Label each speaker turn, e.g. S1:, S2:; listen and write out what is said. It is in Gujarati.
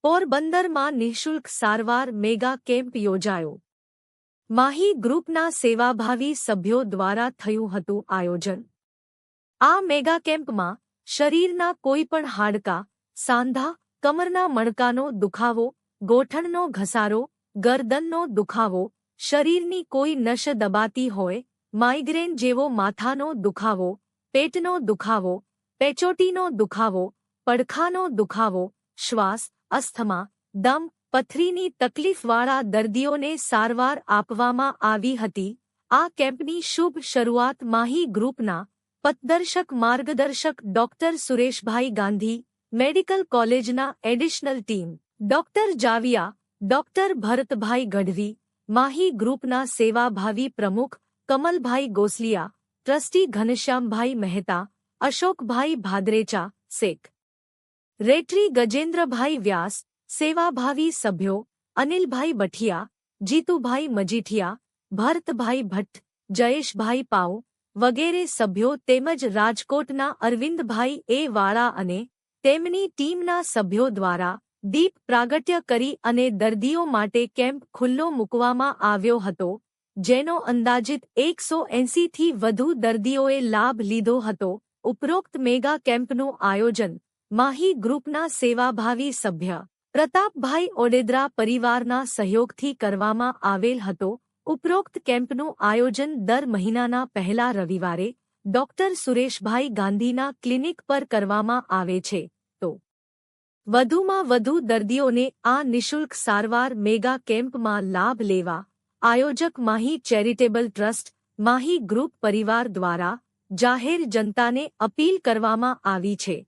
S1: પોરબંદરમાં નિઃશુલ્ક સારવાર મેગા કેમ્પ યોજાયો। માહી ગ્રુપના સેવાભાવી સભ્યો દ્વારા થયું હતું આયોજન। આ મેગા કેમ્પમાં શરીરના કોઈપણ હાડકાં, સાંધા, કમરના મણકાનો દુખાવો, ગોઠણનો ઘસારો, ગરદનનો દુખાવો, શરીરની કોઈ નસ દબાતી હોય, માઇગ્રેન જેવો માથાનો દુખાવો, પેટનો દુખાવો, પેચોટીનો દુખાવો, પડખાનો દુખાવો, શ્વાસ, અસ્થમા, દમ, પથરીની તકલીફવાળા દર્દીઓને સારવાર આપવામાં આવી હતી। આ કેમ્પની શુભ શરૂઆત માહી ગ્રુપના પથદર્શક માર્ગદર્શક ડોક્ટર સુરેશભાઈ ગાંધી, મેડિકલ કોલેજના additional team, doctor Javiya, doctor Bharatbhai Gadhvi, Mahi ગ્રુપના સેવાભાવી પ્રમુખ કમલભાઈ ગોસલિયા, ટ્રસ્ટી ઘનશ્યામભાઈ મહેતા, અશોકભાઈ ભાદરેચા, શેખ રેટરી ગજેન્દ્રભાઈ વ્યાસ, સેવાભાવી સભ્યો અનિલભાઈ બઠિયા, જીતુભાઈ મજીઠિયા, ભરતભાઈ ભટ્ટ, જયેશભાઈ પાઉ વગેરે સભ્યો તેમજ રાજકોટના અરવિંદભાઈ એ વાળા અને તેમની ટીમના સભ્યો દ્વારા દીપ પ્રાગટ્ય કરી અને દર્દીઓ માટે કેમ્પ ખુલ્લો મૂકવામાં આવ્યો હતો, જેનો અંદાજિત 180થી વધુ દર્દીઓએ લાભ લીધો હતો। ઉપરોક્ત મેગા કેમ્પનું આયોજન માહી ગ્રુપના સેવાભાવી સભ્ય પ્રતાપભાઈ ઓડેદરા પરિવારના સહયોગથી કરવામાં આવેલ હતો। ઉપરોક્ત કેમ્પનું આયોજન દર મહિનાના પહેલા રવિવારે ડોક્ટર સુરેશભાઈ ગાંધીના ક્લિનિક પર કરવામાં આવે છે, તો વધુમાં વધુ દર્દીઓને આ નિઃશુલ્ક સારવાર મેગા કેમ્પમાં લાભ લેવા આયોજક Mahi charitable trust, Mahi group પરિવાર દ્વારા જાહેર જનતાને અપીલ કરવામાં આવી છે।